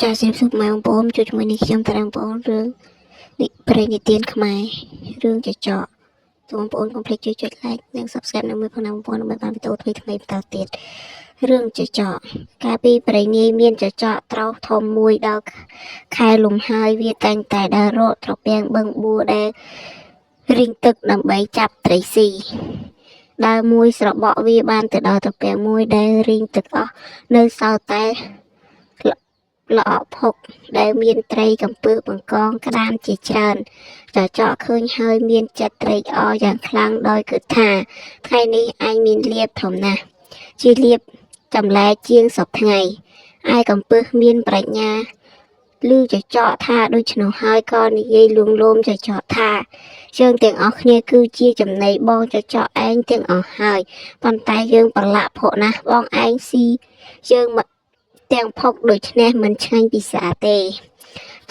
ចាសជំរាបសួរម៉ែបងប្អូនជួយជាមួយនេះខ្ញុំតារាបងប្អូនរឿងនេះព្រេងនិទានខ្មែររឿងចចកសូមបងប្អូនកុំភ្លេចជួយចុច like និង subscribe នៅមួយផងណាបងប្អូនដើម្បីបានវីដេអូថ្មីៗបន្តទៀតរឿងចចកកាលពីព្រេងនាយមានចចកត្រោសធំមួយដល់ខែលំហើយវាតែងតែដើររកត្រពាំងបឹងបួដែលរីងទឹកដើម្បីចាប់ត្រីស៊ីដើរមួយស្របក់វាបានទៅដល់ត្រពាំងមួយដែលរីងទឹកអស់នៅសល់តែល្អផុកដែលមានត្រីកំពឹសបង្កងក្តាមជាច្រើនចចកឃើញហើយមានចិត្តត្រេកអរយ៉ាងខ្លាំងដោយគិតថាថ្ងៃនេះឯងមានលៀបធំណាស់ជាលៀបចម្លែកជាងសពថ្ងៃឯកំពឹសមានប្រាជ្ញាឮចចកថាដូច្នោះហើយក៏និយាយលួងលោមចចកថាយើងទាំងអស់គ្នាគឺជាចំណីបងចចកឯងទាំងអស់ហើយប៉ុន្តែយើងប្រឡាក់ភក់ណាស់បងឯងស៊ីយើងទាំងផុកដូចនេះមិនឆ្ងាញ់ពិសាទេ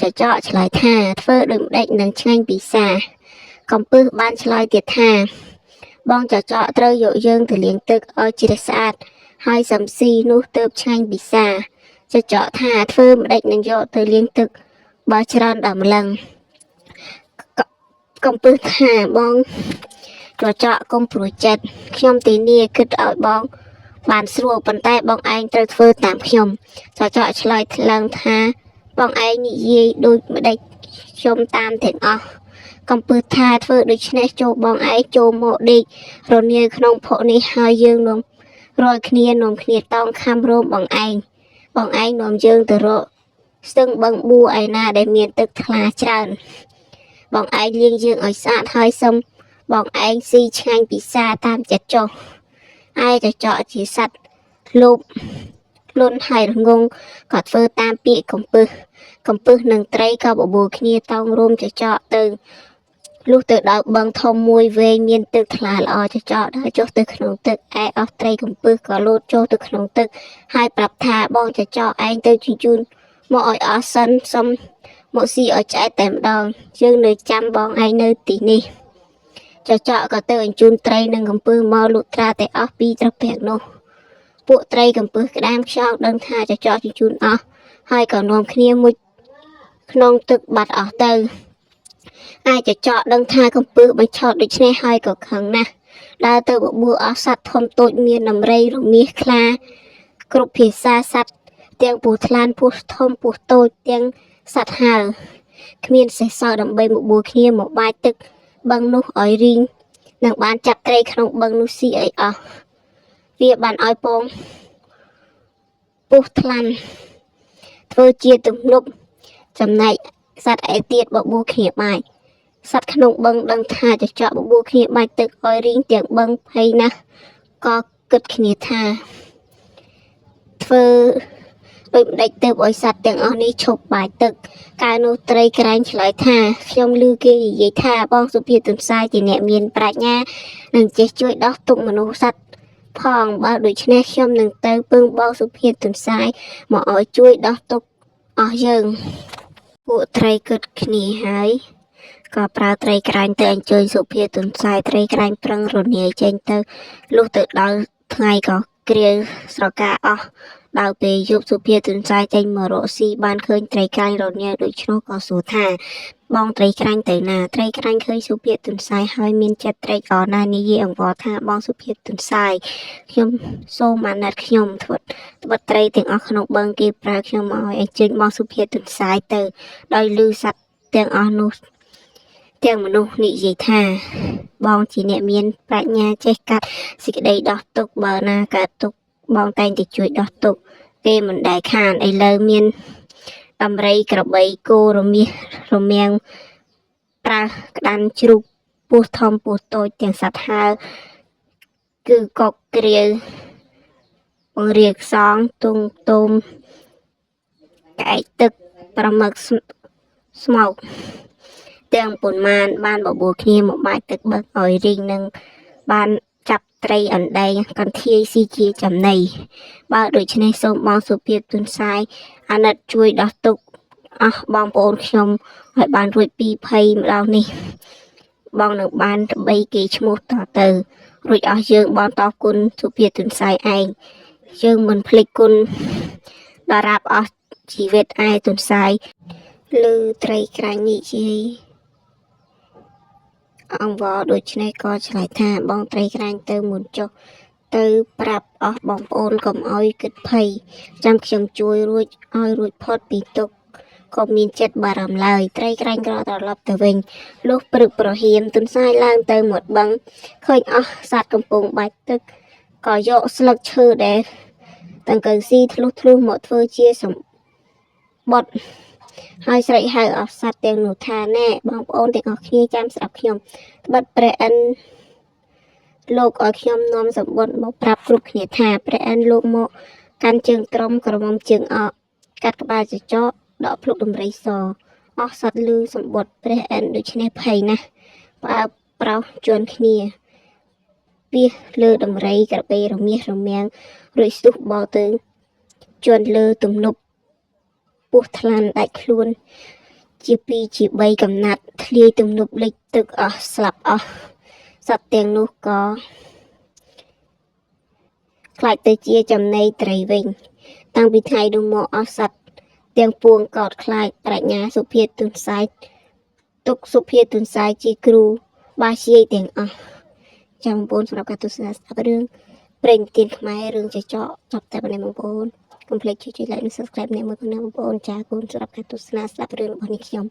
ចចកឆ្លើយថាធ្វើដូចម្ដេចនឹងឆ្ងាញ់ពិសាកំពឹសបានឆ្លើយទៀតថាបងចចកត្រូវយកយើងទៅលាងទឹកឲ្យជ្រះស្អាតហើយសំស៊ីនោះទើបឆ្ងាញ់ពិសាចចកថាធ្វើម្ដេចនឹងយកទៅលាងទឹកបើច្រើនដល់ម្លឹងកំពឹសថាបងចចកកុំព្រួយចិត្តខ្ញុំទីនេះគិតឲ្យបងបានស្រួលប៉ុន្តែបងឯងត្រូវធ្វើតាមខ្ញុំចចកឆ្លើយថ្លឹងថាបងឯងនិយាយដូចម្ដេចខ្ញុំតាមទាំងអស់កំពឹសថាធ្វើដូច្នេះចូលបងឯងចូលមកដេករនាលក្នុងភក់នេះហើយយើងនាំរាល់គ្នានាំគ្នាតោងខំរោមបងឯងនាំយើងទៅរកស្ទឹងបឹងបួឯណាដែលមានទឹកថ្លាច្រើនបងឯងលាងយើងឲ្យស្អាតហើយសុំបងឯងស៊ីឆ្ងាញ់ពិសាតាមចិត្តចុះឯចចកជាសត្វលោភលន់ហើយរងងក៏ធ្វើតាមពាក្យកំពឹសនិងត្រីក៏បបួលគ្នាតោងរោមចចកទៅលុះទៅដល់បឹងធំមួយវែងមានទឹកថ្លាល្អចចកដើរចុះទៅក្នុងទឹកឯអស់ត្រីកំពឹសក៏លោតចុះទៅក្នុងទឹកហើយប្រាប់ថាបងចចកឯងទៅជញ្ជូនមកឲ្យអស់សិនសុំមកស៊ីឲ្យឆ្អែតតែម្ដងយើងនៅចាំបងឯងនៅទីនេះចចកក៏ទៅអញ្ជូនត្រីនិងកំពឹសមកលក់ត្រាតែអស់ពីត្រពាំងនោះពួកត្រីកំពឹសក្តាមខ្យងដឹងថាចចកជញ្ជូនអស់ហើយក៏នាំគ្នាមុជក្នុងទឹកបាត់អស់ទៅឯចចកដឹងថាកំពឹសបញ្ឆោតដូច្នេះហើយក៏ខឹងណាស់ដើរទៅបបួលអស់សត្វធំតូចមានដំរីរមាសខ្លាគ្រប់ភាសាសត្វទាំងពស់ថ្លាន់ពស់ធំពស់តូចទាំងសត្វហើរគ្មានសេះសល់ដើម្បីបបួលគ្នាមកបាចទឹកបឹងនោះឲ្យរីងនិងបានចាប់ត្រីក្នុងបឹងនោះស៊ីឲ្យអស់វាបានឲ្យពងពស់ថ្លាន់ធ្វើជាទំនប់ចំណែកសត្វឯទៀតបបួលគ្នាបាចសត្វក្នុងបឹងដឹងថាចចកបបួលគ្នាបាចទឹកឲ្យរីងទាំងបឹងភ័យណាស់ក៏គិតគ្នាថាធ្វើដូចម្ដេចទើបឲ្យសត្វទាំងអស់នេះឈប់បាចទឹកកាលនោះត្រីក្រែងឆ្លើយថាខ្ញុំឮគេនិយាយថាបងសុភាទន្សាយជាអ្នកមានប្រាជ្ញានិងចេះជួយដោះទុក្ខមនុស្សសត្វផងបើដូច្នេះខ្ញុំនឹងទៅពឹងបងសុភាទន្សាយមកឲ្យជួយដោះទុក្ខអស់យើងពួកត្រីគិតគ្នាហើយក៏ប្រើត្រីក្រែងទៅអញ្ជើញសុភាទន្សាយត្រីក្រែងប្រឹងរនាយចេញទៅលុះទៅដល់ថ្ងៃក៏គ្រាស្រកាអស់ដល់ពេលយប់សុភាទន្សាយចេញមករកស៊ីបានឃើញត្រីក្រែងរនាយដូច្នោះក៏សួរថាបងត្រីក្រែងទៅណាត្រីក្រែងឃើញសុភាទន្សាយហើយមានចិត្តត្រេកអរណាស់និយាយអង្វរថាបងសុភាទន្សាយខ្ញុំសូមអាណិតខ្ញុំធ្វើត្បិតត្រីទាំងអស់ក្នុងបឹងគេប្រើខ្ញុំមកឲ្យអញ្ជើញបងសុភាទន្សាយទៅដោយលឺសត្វទាំងអស់នោះទាំងមនុស្សនិយាយថាបងជាអ្នកមានប្រាជ្ញាចេះកាត់សេចក្តីដោះទុក្ខបើណាកើតទុក្ខបងតែងតែជួយដោះទុក្ខគេមិនដែលខានឥឡូវមានដំរីក្របីគោរមាសរមាំងប្រើក្តាន់ជ្រូកពស់ធំពស់តូចទាំងសត្វហើរគឺកកគ្រាវបង្រៀកសងទុងទោមក្អែកទឹកប្រមឹកស្មោកទាំងប៉ុន្មានបានបបួលគ្នាមកបាចទឹកបឹងឲ្យរីងនិងបានចាប់ត្រីអណ្ដែងកន្ធាយស៊ីជាចំណីបើដូច្នេះសូមបងសុភាពទន្សាយអាណិតជួយដោះទុក្ខអស់បងប្អូនខ្ញុំឲ្យបានរួចពីភ័យម្ដងនេះបងនឹងបានបីគេឈ្មោះតទៅរួចអស់យើងបងតបគុណសុភាពទន្សាយឯងយើងមិនភ្លេចគុណដល់រាប់អស់ ជីវិតឯទុនសាយលឺត្រីក្រាញ់និយាយអង្វរដូច្នេះក៏ឆ្លើយថាបងត្រីក្រាញ់ទៅមុនចុះទៅប្រាប់អស់បងប្អូនកុំឲ្យគិតភ័យចាំខ្ញុំជួយរួចឲ្យរួចផុតពីទុក្ខក៏មានចិត្តបារម្ភឡើយត្រីក្រាញ់ក៏ត្រឡប់ទៅវិញលុះព្រឹកប្រហៀមទុនសាយឡើងទៅមាត់បឹងឃើញអស់សត្វកំពុងបាច់ទឹកក៏យកស្លឹកឈើដែលតង្កូវស៊ីធ្លុះមកធ្វើជាសម្បត្តិហើយស្រែកហៅអស់សត្វទាំងនោះថាណែបងប្អូនទាំងអស់គ្នាចាំស្ដាប់ខ្ញុំត្បិតព្រះឥន្ទលោកឲ្យខ្ញុំនាំសម្បត្តិមកប្រាប់គ្រប់គ្នាថាព្រះឥន្ទលោកមកកាន់ជើងត្រំក្រមុំជើងអកកាត់ក្បាលចចកដកភ្លុកដំរីសអស់សត្វលឺសម្បត្តិព្រះឥន្ទដូច្នេះភ័យណាស់ផ្អើបប្រោសជន់គ្នាវាលើដំរីក្របីរមាសរមាំងរួចស្ទុះបោទៅជន់លើទំនប់ពោះថ្លាន់ដាច់ខ្លួនជា2ជា3កំណាត់ធ្លាយទំនប់លិចទឹកអស់ស្លាប់អស់សត្វទាំងនោះក៏ខ្លាចទៅជាចំណីត្រីវិញតាំងពីថ្ងៃនោះមកអស់សត្វទាំងពួងកោតខ្លាចប្រាជ្ញាសុភាទុនសាយទុកសុភាទុនសាយជាគ្រូបាជាយទាំងអស់ចាំបងប្អូនសម្រាប់ការទស្សនាស្ដាប់រឿងព្រេងទានខ្មែររឿងចចកចប់តែប៉ុណ្ណេះបងប្អូនកុំភ្លេចជួយ like និង subscribe អ្នកមួយផងណាបងប្អូនចាគុណសម្រាប់ការទស្សនាស្ដាប់រឿងរបស់នេះខ្ញុំ